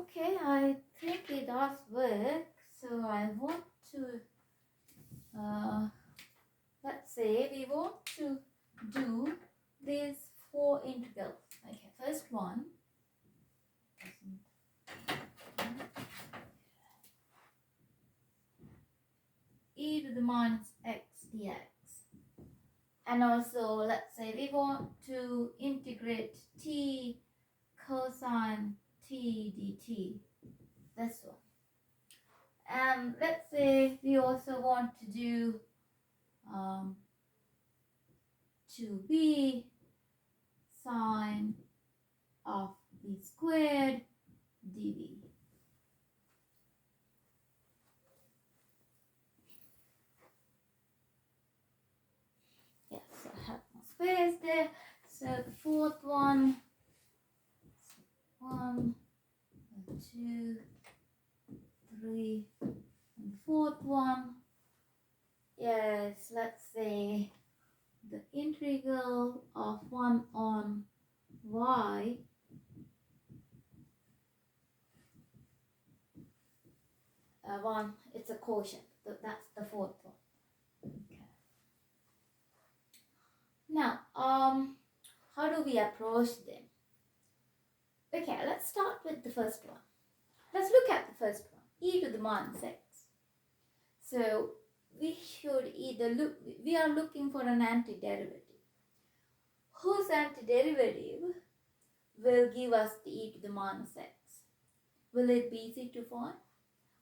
Okay, I think it does work. So I want to, let's say we want to do these 4 integrals. Okay, first one. E to the minus x dx. And also, let's say we want to integrate t cosine t dt. This one. And let's say we also want to do 2b sine of b squared dv. Yes, I have more space there. So the fourth one, 1, 2, 3, and the fourth one, yes, let's say the integral of 1 on y one, it's a quotient. That's the fourth one. Okay. Now, how do we approach them? Okay, let's start with the first one. Let's look at the first one, e to the minus x. So we should either we are looking for an antiderivative. Whose antiderivative will give us the e to the minus x? Will it be easy to find?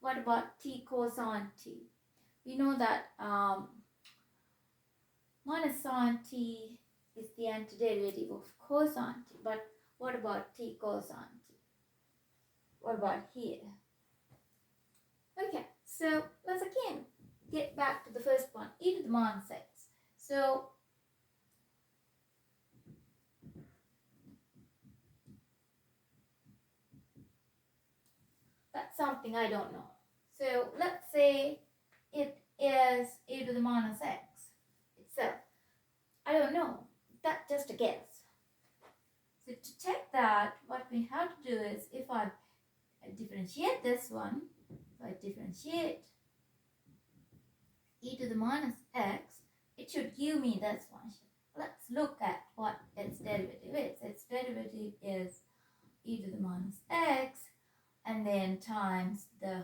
What about t cosine t? We know that minus sine t is the antiderivative of cosine t, but what about t cosine t? What about here? Okay, so let's again get back to the first one, e to the minus x. So that's something I don't know. So let's say it is e to the minus x itself. I don't know. That's just a guess. So to check that, what we have to do is, if I differentiate this one, if I differentiate e to the minus x, it should give me this function. Let's look at what its derivative is. Its derivative is e to the minus x, and then times the,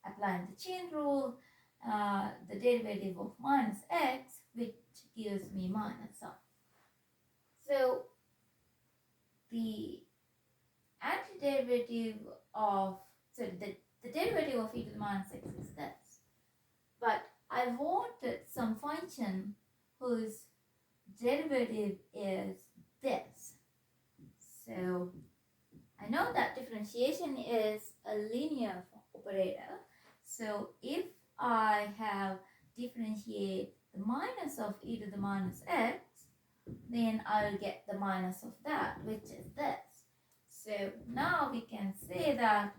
applying the chain rule, the derivative of minus x, which gives me minus some. So the antiderivative of, so the derivative of e to the minus x is this. But I wanted some function whose derivative is this. So I know that differentiation is a linear operator. So if I have differentiate the minus of e to the minus x, then I'll get the minus of that, which is this. So now we can say that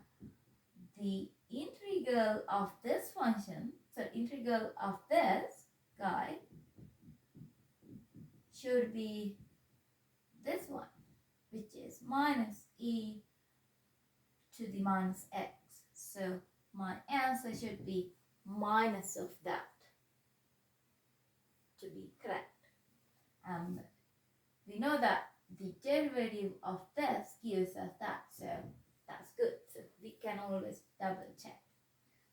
the integral of this function, so integral of this guy, should be this one, which is minus e to the minus x. So my answer should be minus of that to be correct. And we know that the derivative of this gives us that, so that's good. So we can always double check.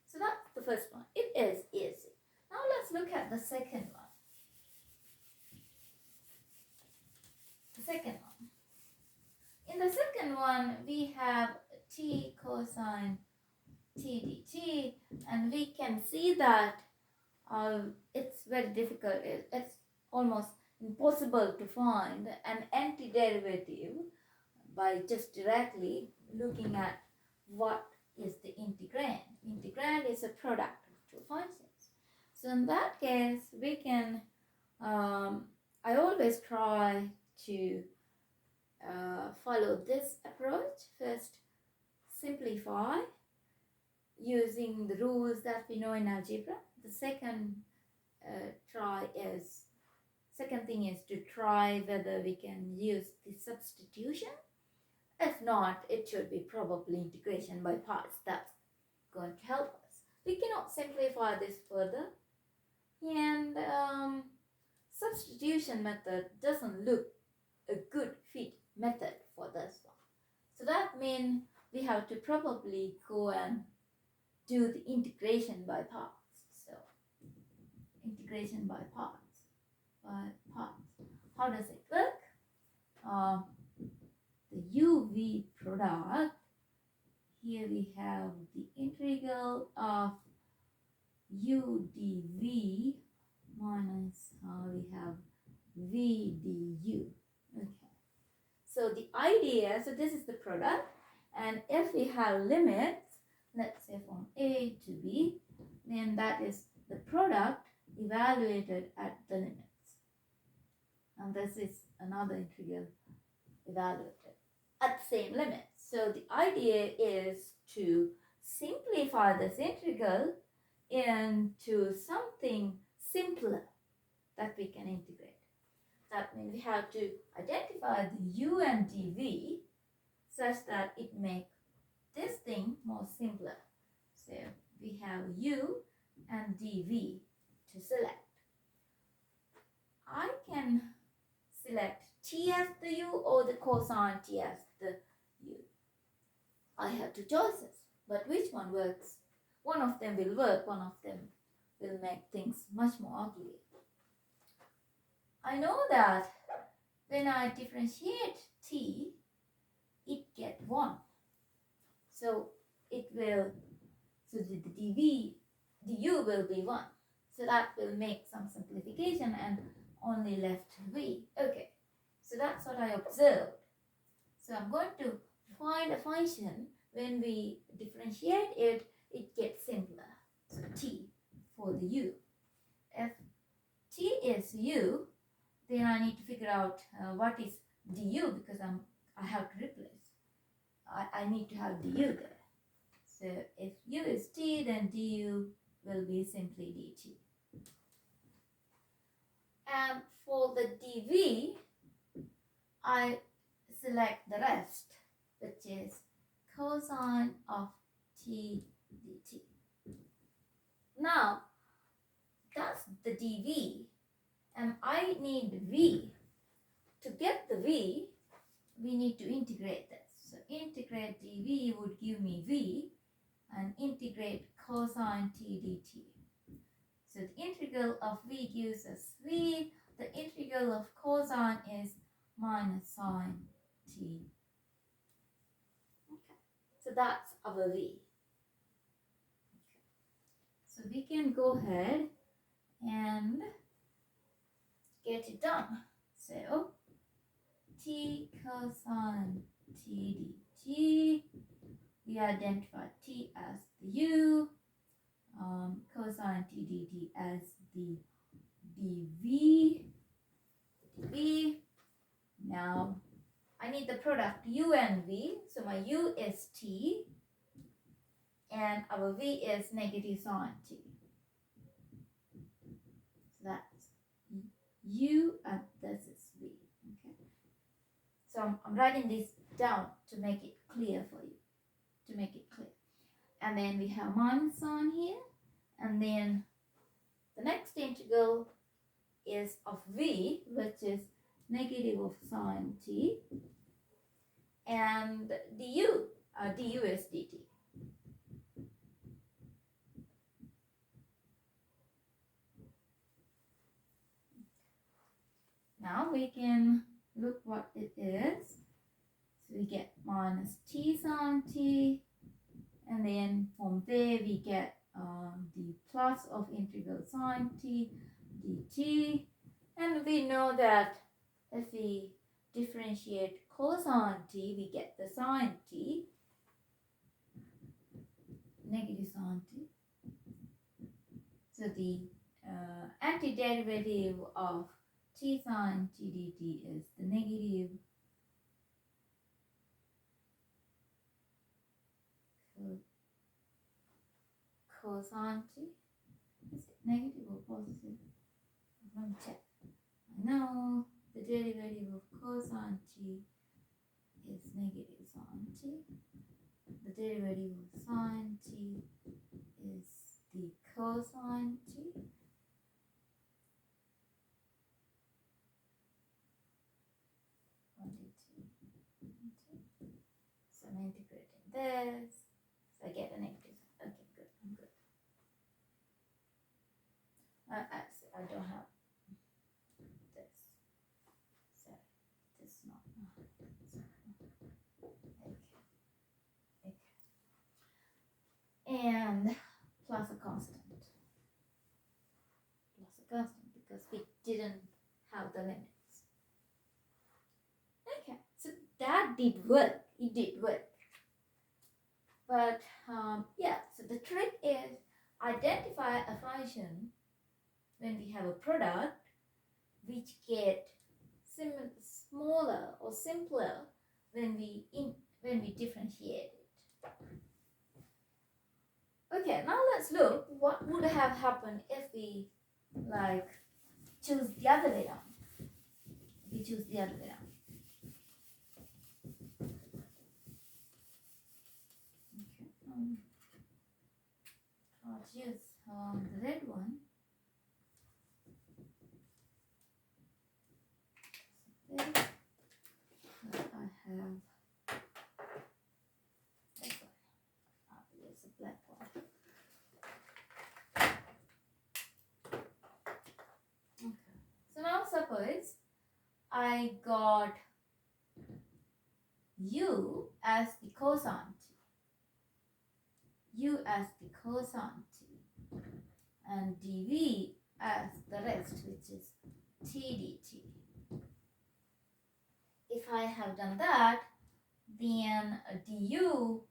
So that's the first one. It is easy. Now let's look at the second one. The second one. In the second one, we have t cosine t dt, and we can see that it's very difficult. It's almost impossible to find an antiderivative by just directly looking at what is the integrand. Integrand is a product of two functions. So in that case, we can, I always try to follow this approach. First, simplify using the rules that we know in algebra. The second second thing is to try whether we can use the substitution. If not, it should be probably integration by parts. That's going to help us. We cannot simplify this further, and substitution method doesn't look a good fit method for this one. So that means we have to probably go and do the integration by parts. So integration by parts. How does it work? The UV product, here we have the integral of u dv minus we have v du. Okay. So the idea, so this is the product, and if we have limits, let's say from a to b, then that is the product evaluated at the limits. And this is another integral evaluated at the same limits. So the idea is to simplify this integral into something simpler that we can integrate. That means we have to identify the u and dv such that it makes this thing more simpler. So we have u and dv to select. I can select t as the u or the cosine t as the u. I have two choices, but which one works? One of them will work, one of them will make things much more ugly. I know that when I differentiate t, it gets 1. So it will, so the dv, du will be 1. So that will make some simplification and only left v. Okay, so that's what I observed. So I'm going to find a function when we differentiate it, it gets simpler. So t for the u. If t is u, then I need to figure out what is du, because I have to replace. I need to have du there. So if u is t, then du will be simply dt. And for the dv, I select the rest, which is cosine of t dt. Now, that's the dv, and I need v. To get the v, we need to integrate this. So integrate dv would give me v, and integrate cosine t dt. So the integral of v gives us v. The integral of cosine is minus sine t. Okay. So that's our v. Okay. So we can go ahead and get it done. So t cosine t dt, we identify t as the u, cosine t dt as the dv. Now I need the product u and v, so my u is t and our v is negative sine t. So that's u and this is v. Okay. So I'm writing this down to make it clear for you, to make it clear. And then we have minus sign here, and then the next integral is of v, which is negative of sine t, and du is dt. Now we can look what it is. So we get minus t sine t, and then from there we get the plus of integral sine t dt. And we know that if we differentiate cosine t, we get the sine t, negative sine t. So the antiderivative of t sine t dt is the negative cosine t. Is it negative or positive? Let me check. I know the derivative of cosine t is negative sine t. The derivative of sine t is the cosine t. So I'm integrating this. So I get a negative. Okay, good. I'm good. Actually, I don't have this. Sorry, this is not. Okay. And plus a constant. Plus a constant because we didn't have the limits. Okay, so that did work. It did work. But yeah, so the trick is identify a function when we have a product which get smaller or simpler when we differentiate it. Okay, now let's look what would have happened if we like choose the other way down. We choose the other way down. Okay. I'll choose the red one. So I have this one. I'll use a black one. Okay. So now suppose I got u as the cosine t. U as the cosine t. And dv as the rest, which is t dt. If I have done that, then du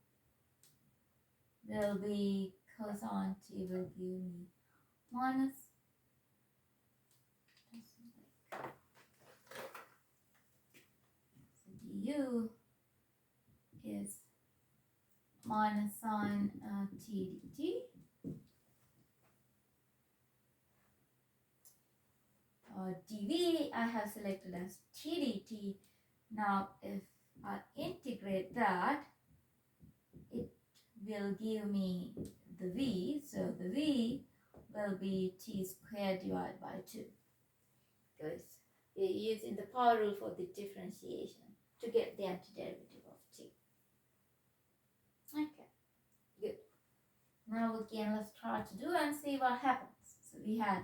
will be cosine t will give me minus. So du is minus sine t dt. dv I have selected as t dt. Now if I integrate that, it will give me the v. So the v will be t squared divided by 2. Because we're using the power rule for the differentiation to get the antiderivative of t. Okay, good. Now again, let's try to do and see what happens. So we had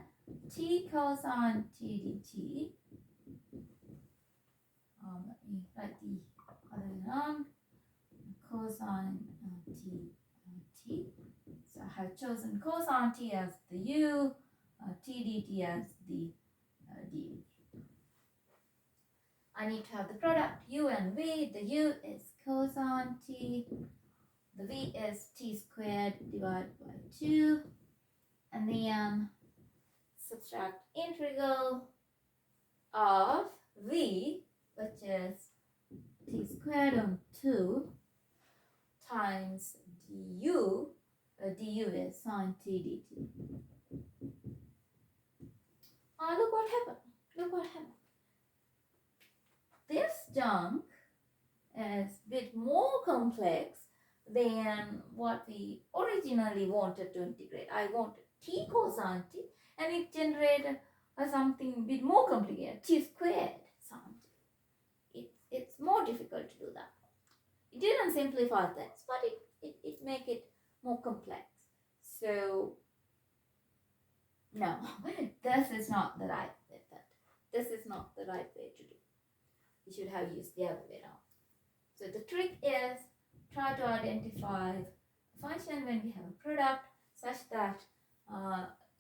t cosine t dt. Let me write the other way around. Cosine t. So I have chosen cosine t as the u, t dt as the du. I need to have the product u and v. The u is cosine t. The v is t squared divided by 2. And then subtract integral of v, which is t squared on 2 times du. Du is sine t dt. Look what happened. Look what happened. This chunk is a bit more complex than what we originally wanted to integrate. I wanted t cosine t, and it generated something a bit more complicated, t squared sine t. It's more difficult to do that. It didn't simplify things, but it make it more complex. So no, this is not the right method. This is not the right way to do. You should have used the other way around. So the trick is try to identify a function when we have a product such that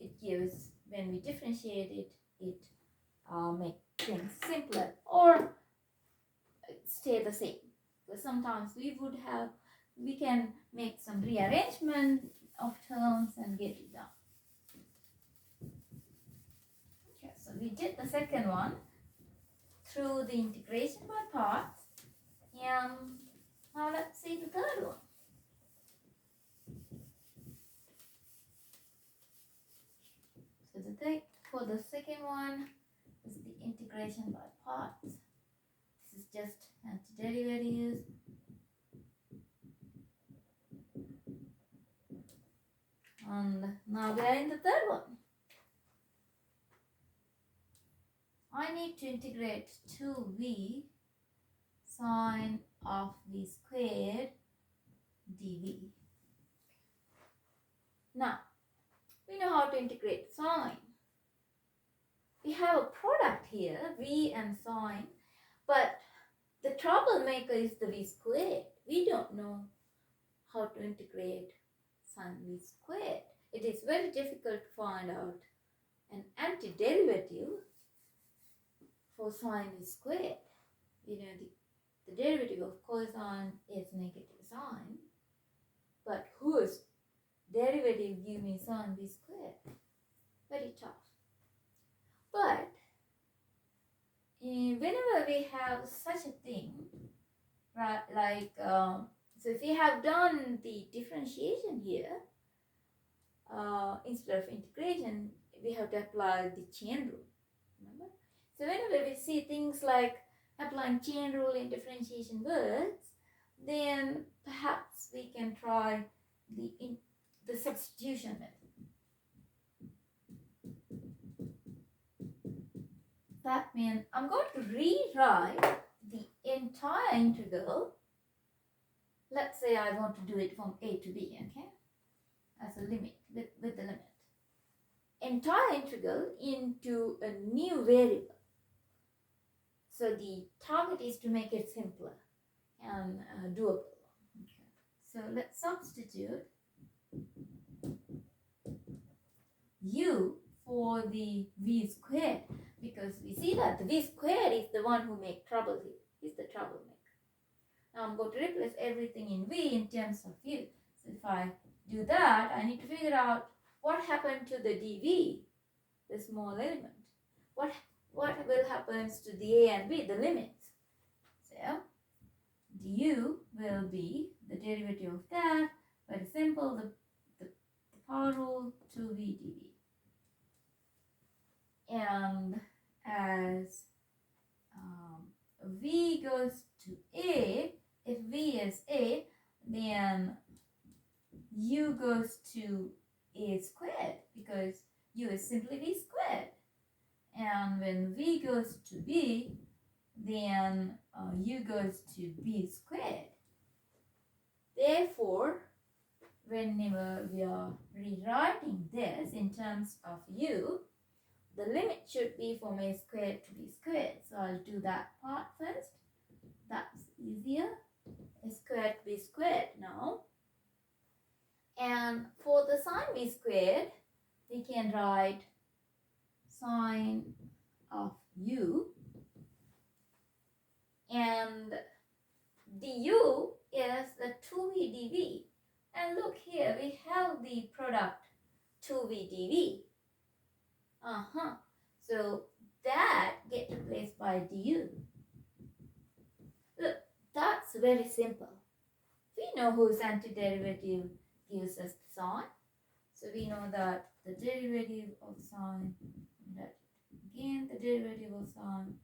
it gives, when we differentiate it, it make things simpler or stay the same. Because sometimes we can make some rearrangement of terms and get it done. Okay, so we did the second one through the integration by parts. And now let's see the third one. So for the second one is the integration by parts. This is just antiderivatives. And now we are in the third one. I need to integrate 2v sine of v squared dv. Now, we know how to integrate sine. We have a product here, v and sine, but the troublemaker is the v squared. We don't know how to integrate sine v squared. It is very difficult to find out an antiderivative for sine v squared. You know, the derivative of cosine is negative sine, but whose derivative give me sine v squared? Very tough. But whenever we have such a thing, right, like, so if we have done the differentiation here, instead of integration, we have to apply the chain rule, remember? So whenever we see things like applying chain rule in differentiation words, then perhaps we can try the substitution method. That means I'm going to rewrite the entire integral. Let's say I want to do it from a to b, okay, as a limit, with the limit. Entire integral into a new variable. So the target is to make it simpler and doable. Okay. So let's substitute u for the v squared, because we see that the v squared is the one who makes trouble here. He's the troublemaker. Now I'm going to replace everything in v in terms of u. So if I do that, I need to figure out what happened to the dv, the small element. What will happen to the a and b, the limits. So du will be the derivative of that. Very simple, the power rule 2v dv. And as v goes to a, if v is a, then u goes to a squared, because u is simply v squared. And when v goes to b, then u goes to b squared. Therefore, whenever we are rewriting this in terms of u, the limit should be from a squared to b squared. So I'll do that part first. That's easier. A squared to b squared now. And for the sine v squared, we can write sine of u, and du is the 2v dv. And look here, we have the product 2v dv. So that gets replaced by du. Look, that's very simple. We know whose antiderivative gives us the sine. So we know that the derivative of sine, that again the derivative of sine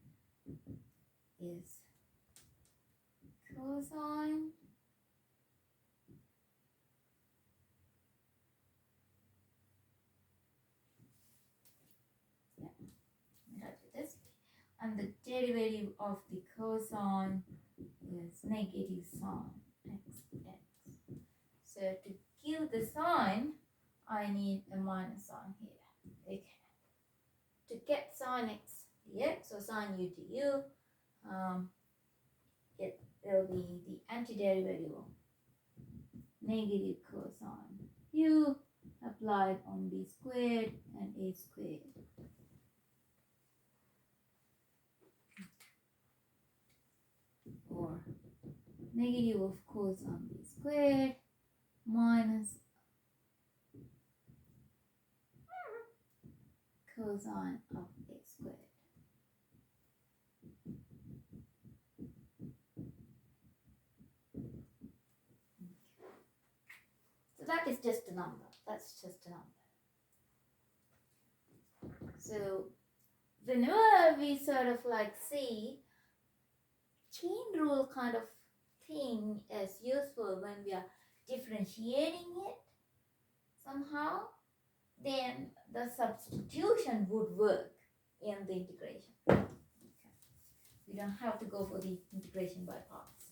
is cosine and the derivative of the cosine is negative sine x. So to give the sine, I need a minus sign here. Okay. To get sine x dx or sine u du, it will be the antiderivative of negative cosine u applied on b squared and a squared. Or negative of cosine b squared minus cosine of a squared. So that is just a number. That's just a number. So whenever we sort of like see chain rule kind of thing is useful when we are differentiating it somehow, then the substitution would work in the integration. Okay. We don't have to go for the integration by parts.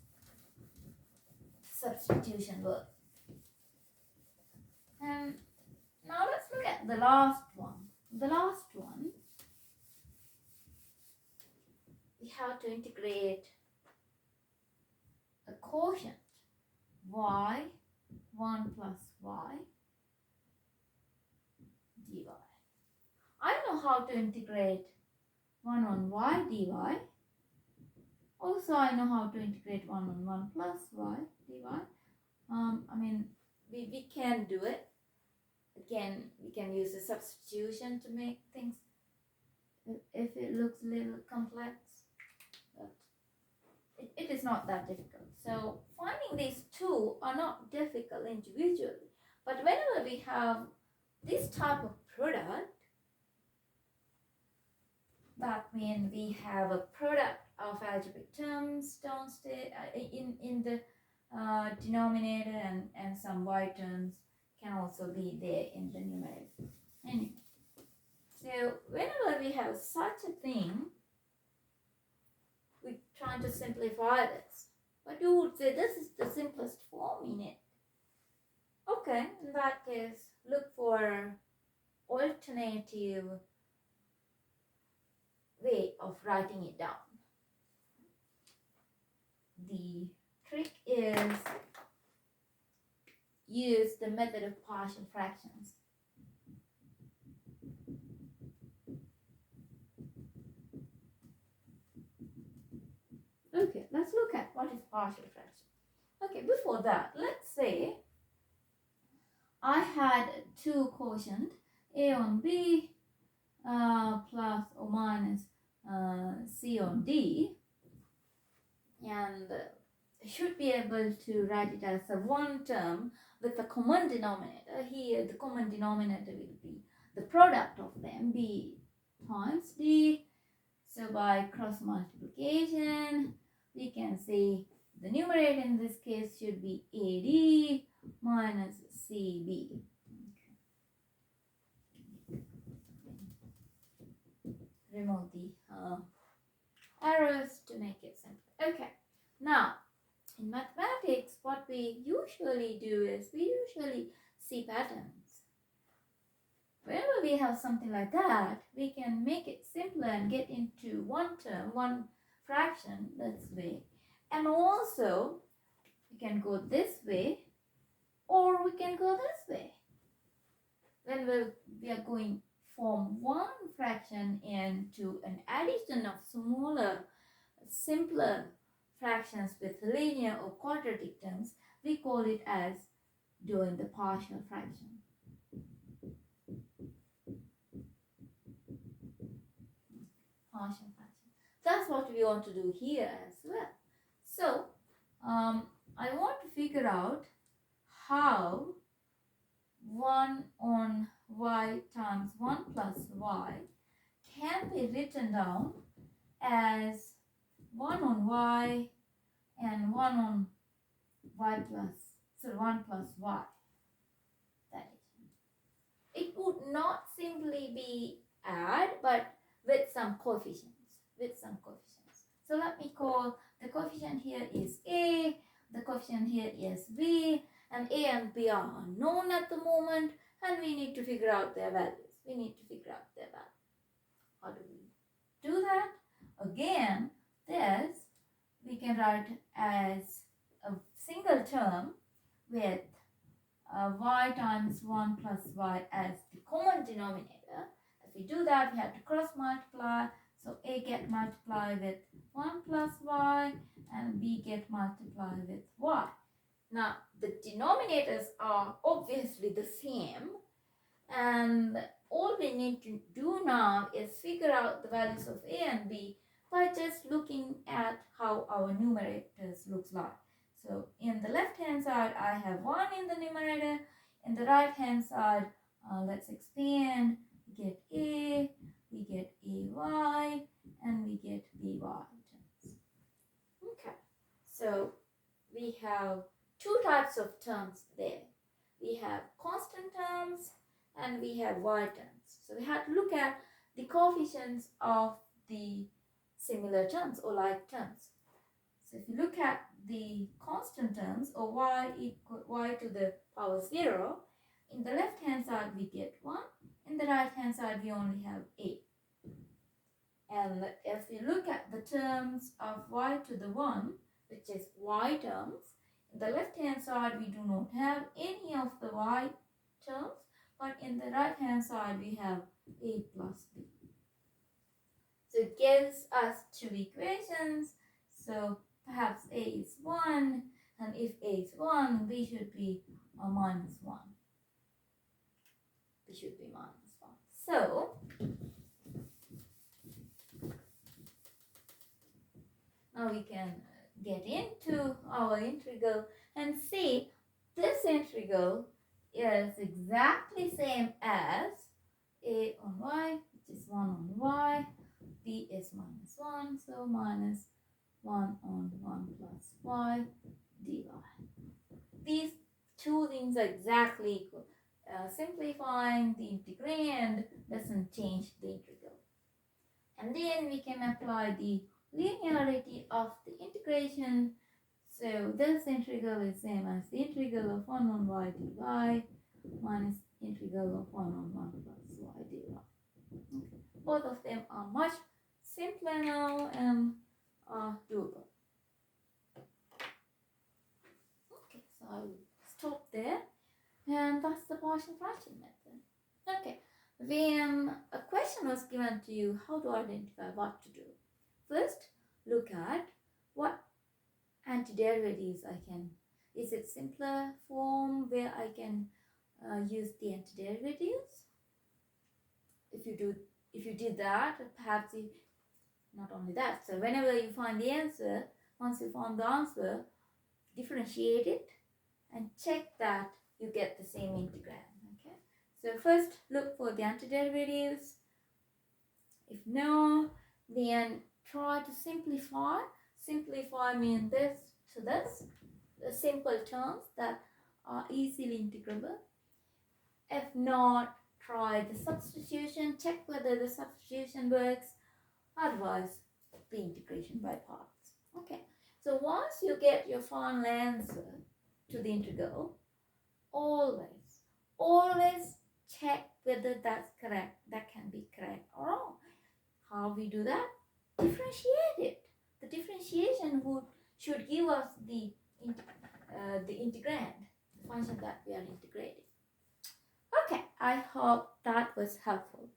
Substitution works. And now let's look at the last one. The last one, we have to integrate a quotient y, 1 plus y dy. I know how to integrate 1 on y dy. Also, I know how to integrate 1 on 1 plus y dy. We can do it. Again, we can use a substitution to make things, if it looks a little complex, but it is not that difficult. So finding these two are not difficult individually, but whenever we have this type of product, that means we have a product of algebraic terms downstairs in the denominator, and some y terms can also be there in the numerator. Anyway, so whenever we have such a thing, we're trying to simplify this. But you would say this is the simplest form in it. Okay, in that case, look for alternative way of writing it down. The trick is use the method of partial fractions. Okay, let's look at what is partial fraction. Okay, before that, let's say I had two quotient, a on b plus or minus c on d, and I should be able to write it as a one term with a common denominator. Here the common denominator will be the product of them, b times d. So by cross multiplication, we can say the numerator in this case should be AD minus CB. Remove the arrows to make it simple. Okay, now in mathematics, what we usually do is we usually see patterns. Whenever we have something like that, we can make it simpler and get into one term, one fraction this way. And also, we can go this way or we can go this way. When we are going from one fraction into an addition of smaller, simpler fractions with linear or quadratic terms, we call it as doing the partial fraction. Partial fraction. That's what we want to do here as well. So, I want to figure out how 1 on y times 1 plus y can be written down as 1 on y and 1 on y plus, so 1 plus y. That is. It would not simply be add, but with some coefficients. So let me call the coefficient here is a, the coefficient here is b, and a and b are unknown at the moment, and we need to figure out their values. How do we do that? Again, this we can write as a single term with y times 1 plus y as the common denominator. If we do that, we have to cross multiply. So a get multiplied with 1 plus y and b get multiplied with y. Now, the denominators are obviously the same, and all we need to do now is figure out the values of a and b by just looking at how our numerators looks like. So in the left hand side, I have 1 in the numerator. In the right hand side, let's expand. We get a, we get ay, and we get by terms. So we have two types of terms there. We have constant terms and we have y terms. So we have to look at the coefficients of the similar terms or like terms. So if you look at the constant terms, or y to the power 0, in the left hand side we get 1, in the right hand side we only have 8. And if we look at the terms of y to the 1, which is y terms, in the left hand side we do not have any of the y terms, but in the right hand side we have a plus b. So it gives us two equations. So perhaps a is 1, and if a is 1, b should be a minus 1. B should be minus 1. So now we can get into our integral and see this integral is exactly same as a on y, which is 1 on y, b is minus 1, so minus 1 on 1 plus y dy. These two things are exactly equal. Simplifying the integrand doesn't change the integral. And then we can apply the linearity of the integration. So this integral is same as the integral of 1 on y dy minus integral of 1 on 1 plus y dy. Okay. Both of them are much simpler now and are doable. Okay, so I will stop there, and that's the partial fraction method. Okay, when a question was given to you, how to identify what to do? First, look at what antiderivatives I can. Is it simpler form where I can use the antiderivatives? If you did that, perhaps not only that. So whenever you find the answer, once you found the answer, differentiate it and check that you get the same integrand. Okay. So first look for the antiderivatives. If no, then try to simplify. Simplify means this to this, the simple terms that are easily integrable. If not, try the substitution, check whether the substitution works, otherwise the integration by parts. Okay, so once you get your final answer to the integral, always check whether that's correct, that can be correct or wrong. How we do that? Differentiate it. The differentiation should give us the integrand, the function that we are integrating. Okay, I hope that was helpful.